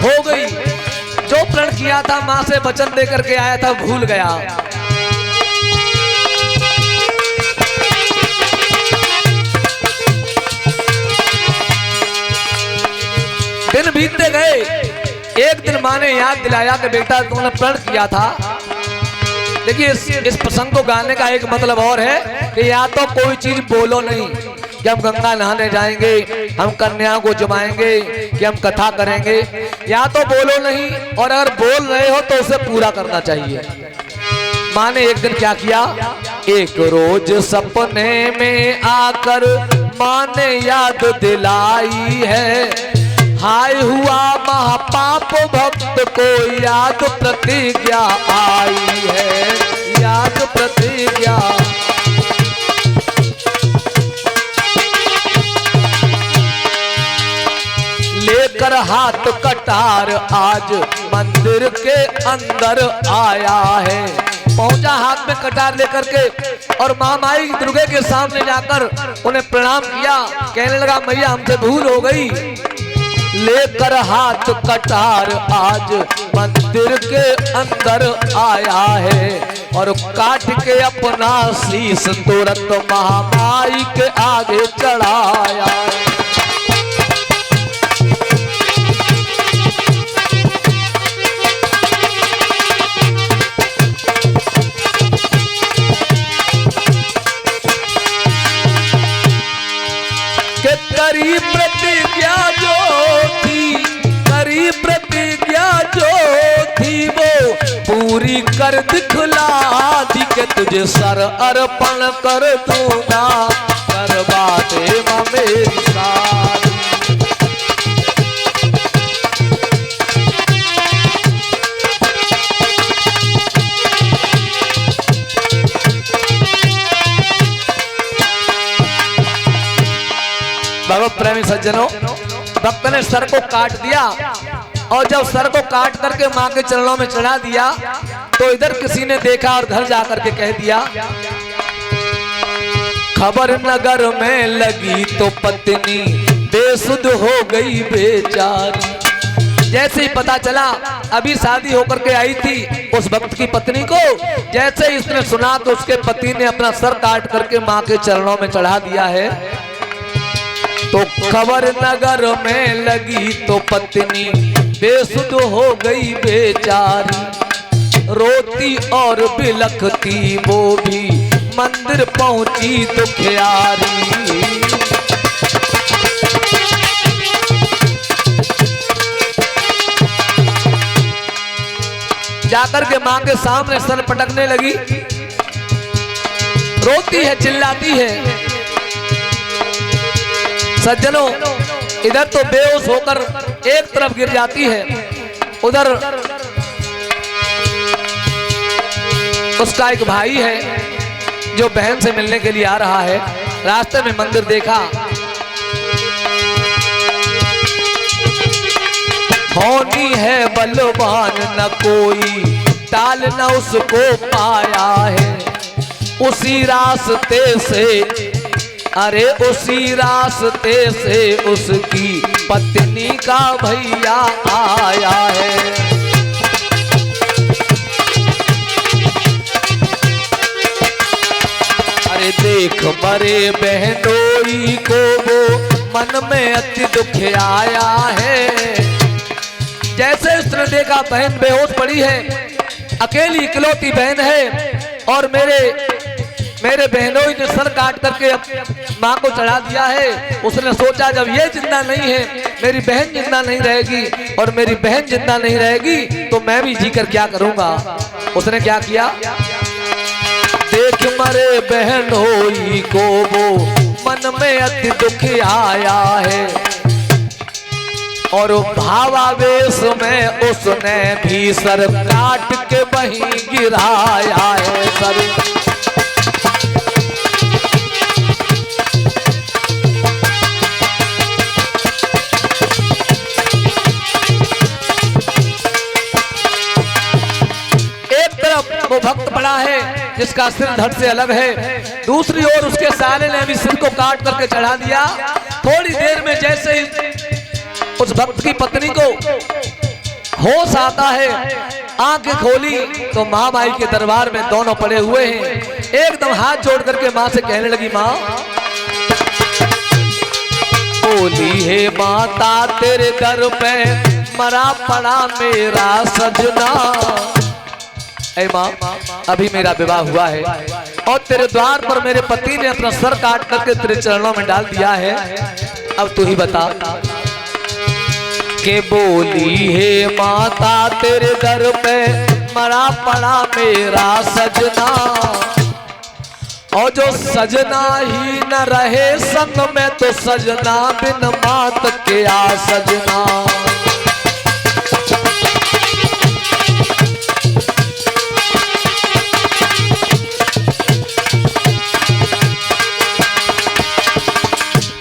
हो गई। जो प्रण किया था, माँ से वचन दे करके आया था, भूल गया। दिन बीतते गए। एक दिन माँ ने याद दिलाया कि बेटा तुमने प्रण किया था। देखिए इस प्रसंग को गाने का एक मतलब और है कि या तो कोई चीज बोलो नहीं कि हम गंगा नहाने जाएंगे, हम कन्या को जमाएंगे, कि हम कथा करेंगे, या तो बोलो नहीं, और अगर बोल रहे हो तो उसे पूरा करना चाहिए। माँ ने एक दिन क्या किया, एक रोज सपने में आकर माँ ने याद दिलाई है, हाय हुआ महापाप भक्त को याद प्रतिज्ञा आई है, याद प्रतिज्ञा। लेकर हाथ कटार आज मंदिर के अंदर आया है। पहुंचा हाथ में कटार लेकर के और माँ माई दुर्गे के सामने जाकर उन्हें प्रणाम किया। कहने लगा मैया हमसे भूल हो गई। लेकर हाथ कटार आज मंदिर के अंदर आया है और काट के अपना शीश तुरंत महामाई के आगे चढ़ाया है। करी प्रतिज्ञा जो थी, करी प्रतिज्ञा जो थी वो पूरी कर दिखला दी के तुझे सर अर्पण कर दूंगा, कर बातें मेरी सारी। भगवत प्रेमी सज्जनों, भक्त ने सर को काट दिया और जब सर को काट करके माँ के चरणों में चढ़ा दिया तो इधर किसी ने देखा और घर जाकर के कह दिया, खबर नगर में लगी तो पत्नी बेसुध हो गई बेचारी। जैसे ही पता चला, अभी शादी होकर के आई थी उस भक्त की पत्नी को, जैसे ही इसने सुना तो उसके पति ने अपना सर काट करके माँ के चरणों में चढ़ा दिया है। तो खबर नगर में लगी तो पत्नी बेसुध हो गई बेचारी, रोती और बिलखती वो भी मंदिर पहुंची दुखियारी। जाकर के मां के सामने सर पटकने लगी, रोती है, चिल्लाती है। सज्जनों, इधर तो बेहोश होकर एक तरफ गिर जाती है, उधर उसका एक भाई है जो बहन से मिलने के लिए आ रहा है। रास्ते में मंदिर देखा, होनी है बलवान न कोई टाल न उसको पाया है, उसी रास्ते से, अरे उसी रास्ते से उसकी पत्नी का भैया आया है। अरे देख मरे बहनोई को वो मन में अति दुख आया है। जैसे उसने देखा बहन बेहोश पड़ी है, अकेली इकलौती बहन है और मेरे बहनों ने सर काट करके माँ को चढ़ा दिया है। उसने सोचा जब ये जिंदा नहीं है, मेरी बहन जिंदा नहीं रहेगी, और मेरी बहन जिंदा नहीं रहेगी तो मैं भी जीकर क्या करूंगा। उसने क्या किया, देख मरे बहनोई को वो मन में अति दुख आया है, और भावावेश में उसने भी सर काट के वहीं गिराया है। सर वो भक्त पड़ा है जिसका सिर धड़ से अलग है, दूसरी ओर उसके साले ने भी सिर को काट करके चढ़ा दिया। थोड़ी देर में जैसे उस भक्त की पत्नी को होश आता है, आंखें खोली तो माँ माई के दरबार में दोनों पड़े हुए हैं। एकदम हाथ जोड़ करके माँ से कहने लगी, माँ बोली है माता तेरे दर पे मरा पड़ा मेरा सजना। ऐ माँ, अभी मेरा विवाह हुआ है और तेरे द्वार पर मेरे पति ने अपना सर काट करके तेरे चरणों में डाल दिया है। अब तू ही बता के बोली है माता तेरे दर पे मरा पड़ा मेरा सजना, और जो सजना ही न रहे संग में तो सजना बिन मात के आ सजना।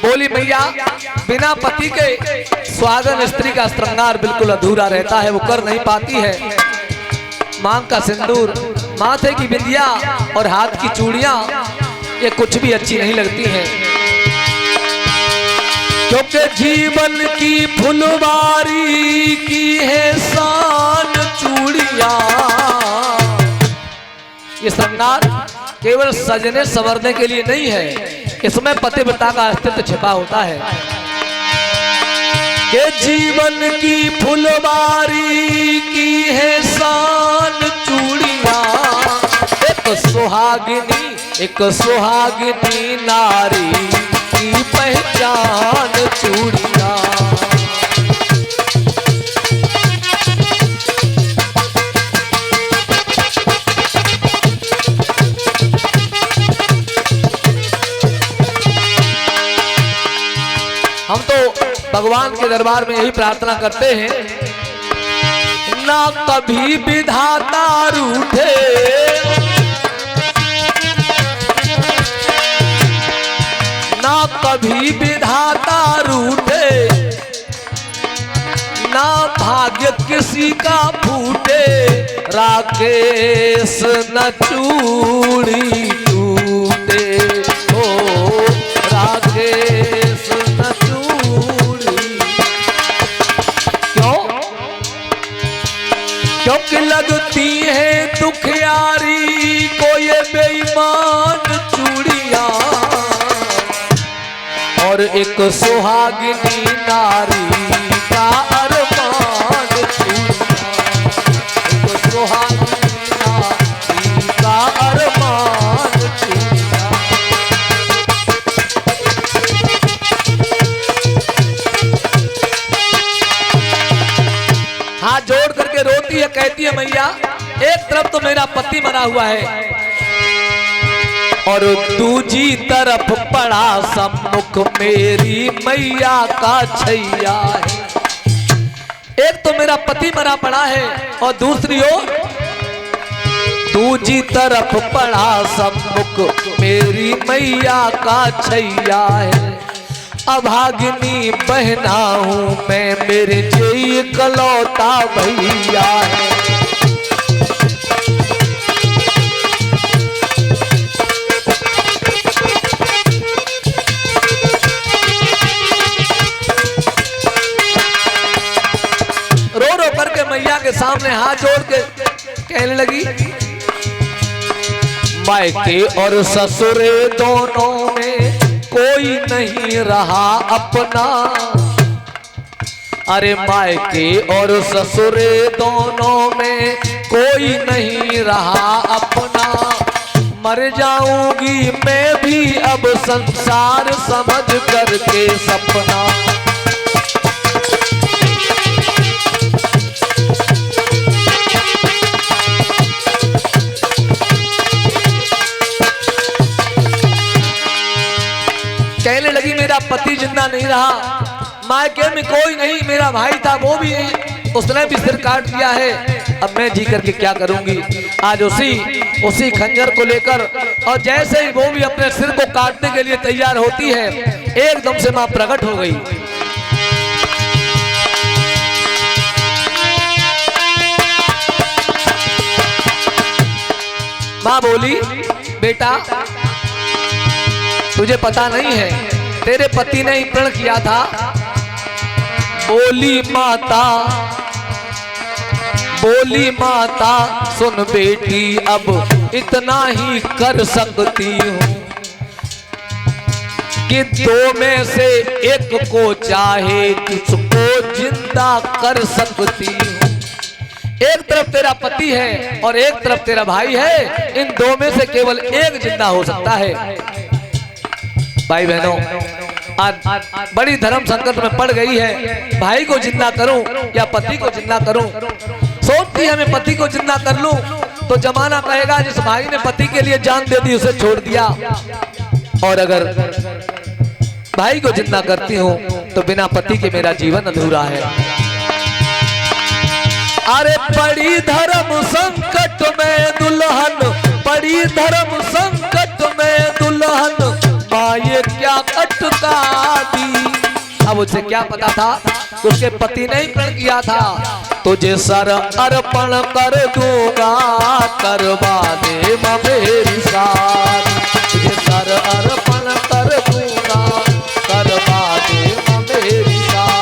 बोली मैया, बिना पति के सुहागन स्त्री का श्रृंगार बिल्कुल अधूरा रहता है, वो कर नहीं पाती है। मांग का सिंदूर, माथे की बिंदिया और हाथ की चूड़ियां ये कुछ भी अच्छी नहीं लगती हैं, क्योंकि जीवन की फुलवारी की है शान चूड़ियां। ये श्रृंगार केवल सजने संवरने के लिए नहीं है, इसमें पतिव्रता का अस्तित्व छिपा होता है। के जीवन की फुलवारी की है शान चूड़ियां, एक सुहागिनी नारी की पहचान चूड़ियां। हम तो भगवान के दरबार में यही प्रार्थना करते हैं, ना कभी विधाता रूठे, ना कभी विधाता रूठे, ना भाग्य किसी का फूटे, राकेश न चूड़ी टूटे, ओ राकेश न चूड़ी। क्यों? क्योंकि लगती है दुखियारी को ये बेईमान चूड़ियां, और एक सुहागिनी नारी का अरमान चूड़ियां, एक सुहागिनी नारी का अरमान चूड़ियां। हाथ जोड़ करके रोती है, कहती है मैया, एक तरफ तो मेरा पति मरा हुआ है और दूजी तरफ पड़ा सम्मुख मेरी मैया का छैया है। एक तो मेरा पति मरा पड़ा है और दूसरी ओर दूजी तरफ पड़ा सम्मुख मेरी मैया का छैया है। अभागिनी बहना हूं मैं, मेरे जे इकलौता भैया है। रो रो करके मैया के सामने हाथ जोड़ के कहने लगी, मायके और ससुरे दोनों में कोई नहीं रहा अपना, अरे मायके और ससुरे दोनों में कोई नहीं रहा अपना। मर जाऊंगी मैं भी अब संसार समझ करके सपना। कहने लगी मेरा पति जिंदा नहीं रहा, मायके में कोई नहीं, मेरा भाई था वो भी नहीं, उसने भी सिर काट दिया है, अब मैं जी करके क्या करूंगी। आज उसी खंजर को लेकर और जैसे ही वो भी अपने सिर को काटने के लिए तैयार होती है, एकदम से मां प्रकट हो गई। मां बोली, बेटा तुझे पता नहीं है, तेरे पति ने ही प्रण किया था। बोली माता बोली माता सुन बेटी अब इतना ही कर सकती हूँ कि दो में से एक को चाहे किसको जिंदा कर सकती हूँ। एक तरफ तेरा पति है और एक तरफ तेरा भाई है, इन दो में से केवल एक जिंदा हो सकता है। भाई बहनों, आज बड़ी धर्म संकट में पड़ गई है, भाई को जिंदा करूं या पति को जिंदा करूं। सोचती है मैं पति को जिंदा कर लूं तो जमाना कहेगा जिस भाई ने पति के लिए जान दे दी उसे छोड़ दिया, और अगर भाई को जिंदा करती हूं तो बिना पति के मेरा जीवन अधूरा है। अरे बड़ी धर्म संकट में दुल्हन, बड़ी धर्म संकट में दुल्हन, माँ ये क्या अटका दी। अब उसे क्या पता था, उसके पति ने ही प्रण किया था, तुझे सर अर्पण कर दूंगा करवा दे मेरी शादी, तुझे सर अर्पण कर दूंगा करवा दे मेरी शादी।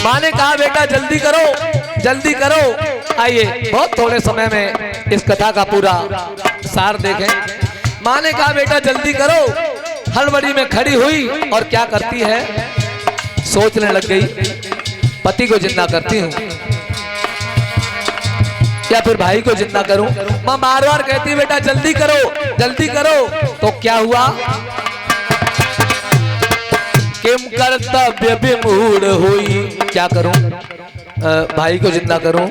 माँ ने कहा बेटा जल्दी करो जल्दी करो। आइए बहुत थोड़े समय में इस कथा का पूरा सार देखें। माँ ने कहा बेटा जल्दी करो, हड़बड़ी में खड़ी हुई और क्या करती है, सोचने लग गई पति को जिंदा करती हूँ या फिर भाई को जिंदा करूं। माँ बार बार कहती बेटा जल्दी करो जल्दी करो। तो क्या हुआ, किम कर्तव्य विमूढ़ हुई, क्या करूं, भाई को जिंदा करूं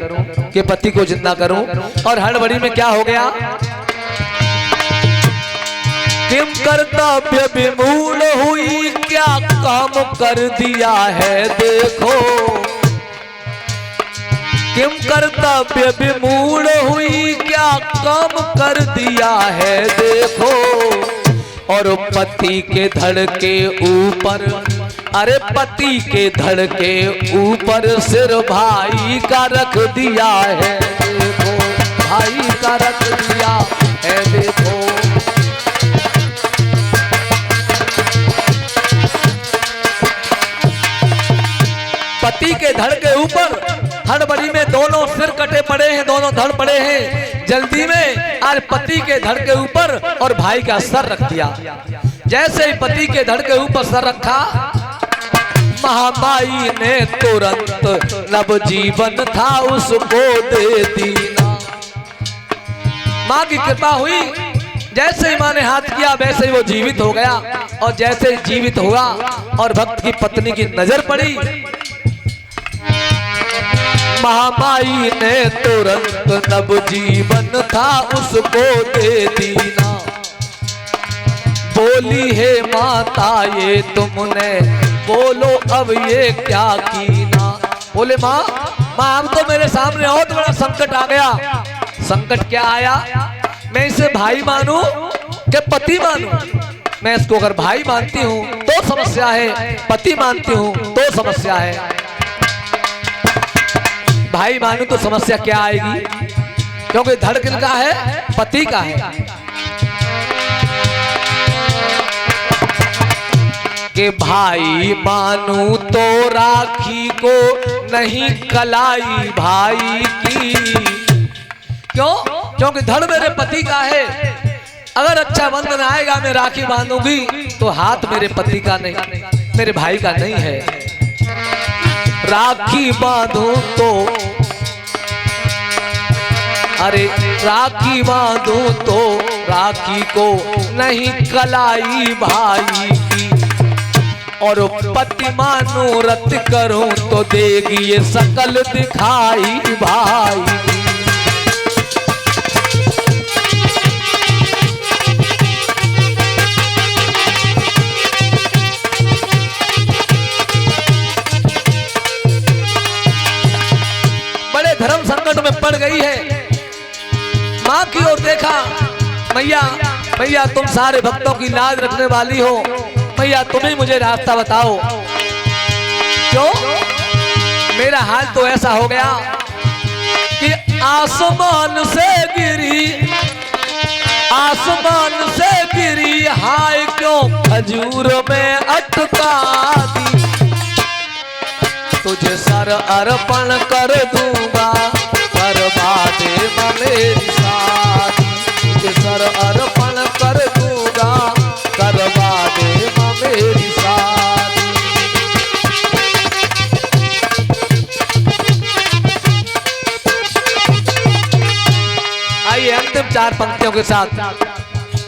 कि पति को जिंदा करूं। और हड़बड़ी में क्या हो गया, किम कर्तव्य विमूढ़ हुई, क्या काम कर दिया है देखो। किम कर्तव्य विमूढ़ हुई, क्या काम कर दिया है देखो। और पति के धड़ के ऊपर, अरे पति के धड़ के ऊपर सिर भाई का रख दिया है देखो, भाई का रख दिया है देखो। पति के धड़ के ऊपर हड़बड़ी में दोनों सिर कटे पड़े हैं, दोनों धड़ पड़े हैं। जल्दी में आज पति के धड़ के ऊपर और भाई का सर रख दिया। जैसे ही पति के धड़ के ऊपर सर रखा, महामाई ने तुरंत नव जीवन था उसको दे दीना। माँ की कृपा हुई, जैसे ही माँ ने हाथ किया वैसे ही वो जीवित हो गया। और जैसे ही जीवित हुआ और भक्त की पत्नी की नजर पड़ी, महामाई ने तुरंत नव जीवन था उसको दे दीना। बोली है माता ये तुमने, बोलो अब ये क्या कीना। बोले माँ अब तो मेरे सामने बहुत बड़ा संकट आ गया। संकट क्या आया, मैं इसे भाई मानूं कि पति मानूं। मैं इसको अगर भाई मानती हूँ तो समस्या है, पति मानती हूँ तो समस्या है। भाई मानूं तो समस्या क्या आएगी, क्योंकि धड़ किसका है, पति का है। कि भाई मानूं तो राखी को नहीं कलाई भाई की। क्यों, क्योंकि धड़ मेरे पति का है। अगर अच्छा बंधन आएगा मैं राखी बांधूंगी तो हाथ मेरे पति का नहीं, मेरे भाई का नहीं है। राखी बांधूं तो, अरे राखी बांधूं तो राखी को नहीं कलाई भाई की। और पति मानो रत करूं तो देगी ये सकल दिखाई भाई की। धर्म संकट में पड़ गई है। माँ की ओर देखा, मैया मैया तुम सारे भक्तों की लाज रखने वाली हो, मैया तुम ही मुझे रास्ता बताओ। क्यों, मेरा हाल तो ऐसा हो गया कि आसमान से गिरी, आसमान से गिरी, हाय क्यों खजूर में अटका दी। तुझे सर अर्पण कर दूंगा, करवा दे मेरी शादी। तुझे सर अर्पण कर दूंगा, करवा दे मेरी शादी। आइए अंतिम 4 पंक्तियों के साथ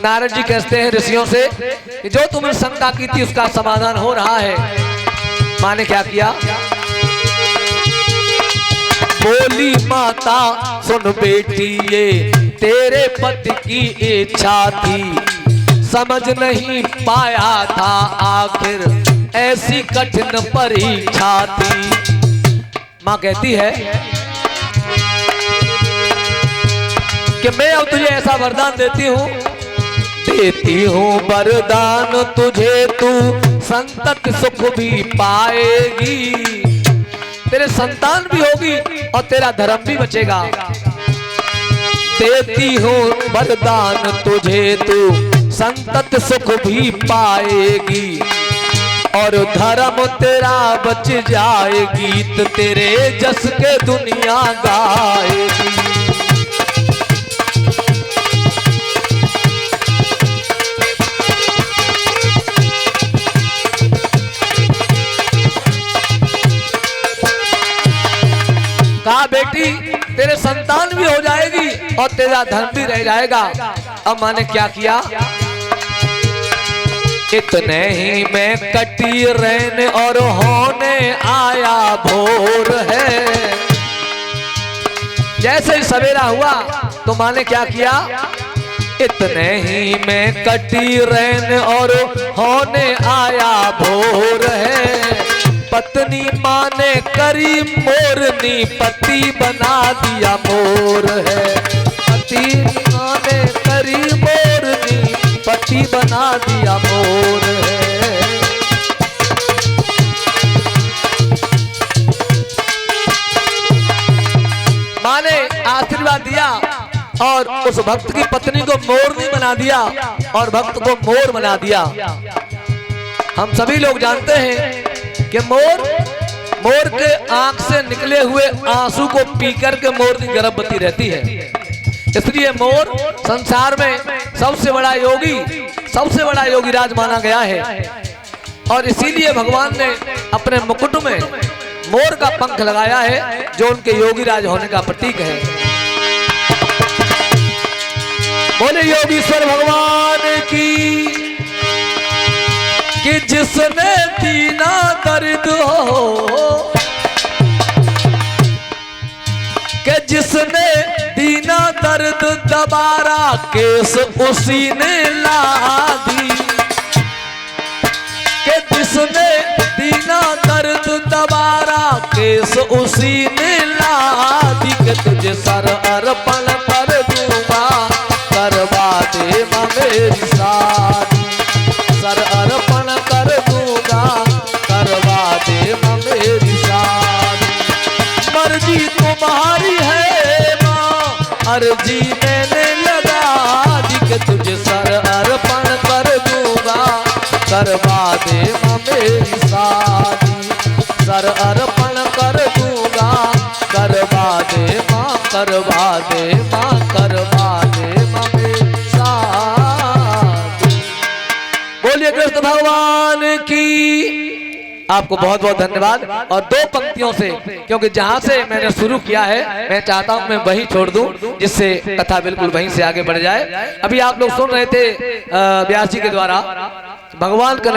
नारद जी कहते हैं ऋषियों से कि जो तुमने शंका की थी उसका समाधान हो रहा है। माँ ने क्या किया? बोली माता सुन बेटी ये तेरे पति की इच्छा थी, समझ नहीं पाया था आखिर ऐसी कठिन परीक्षा थी। माँ कहती है कि मैं अब तुझे ऐसा वरदान देती हूँ वरदान तुझे, तू संतत सुख भी पाएगी। तेरे संतान भी होगी और तेरा धर्म भी बचेगा। देती हूँ वरदान तुझे, तू संतत सुख भी पाएगी और धर्म तेरा बच जाएगी। तो तेरे जस के दुनिया गाएगी। कहा बेटी तेरे संतान भी हो जाएगी और तेरा धर्म भी रह जाएगा। अब माँ ने क्या किया? इतने ही में कटी रहने और होने आया भोर है। जैसे ही सवेरा हुआ तो माँ ने क्या किया? इतने ही में कटी रहने और होने आया भोर है। पत्नी माँ ने करी मोरनी, पति बना दिया मोर है। पति माँ ने करी मोरनी, पति बना दिया मोर है। माँ ने आशीर्वाद दिया और उस भक्त की पत्नी को मोरनी बना दिया और भक्त को मोर बना दिया। हम सभी लोग जानते हैं कि मोर के आंख से निकले हुए आंसू को पीकर के मोरनी गर्भवती रहती है। इसलिए मोर संसार में सबसे बड़ा योगी राज माना गया है। और इसीलिए भगवान ने अपने मुकुट में मोर का पंख लगाया है जो उनके योगी राज होने का प्रतीक है। बोले योगीश्वर भगवान की कि जिसने दीना दर्द हो, कि जिसने दीना दर्द दबारा केस उसी ने ला दी। कि जिसने दीना दर्द दबारा केस उसी ने ला दी। कि तुझे सर अर्पण कर दूंगा, करवा दे मेरी शादी। सर अर्पण कर दूंगा, करवा दे मेरी शादी। मर्जी तुम्हारी है माँ, अर्जी मैंने लगा दी। कि तुझे सर अर्पण कर दूंगा, करवा दे मेरी शादी। सर अर्पण कर दूंगा, करवा दे माँ, करवा दे माँ, करवा दे मेरी शादी। बोलिए कृष्ण भगवान की। आपको बहुत बहुत धन्यवाद। और 2 पंक्तियों से, क्योंकि जहां से मैंने शुरू किया है मैं चाहता हूं मैं वहीं छोड़ दूं जिससे कथा बिल्कुल वहीं से आगे बढ़ जाए। अभी आप लोग सुन रहे थे व्यास जी के द्वारा भगवान का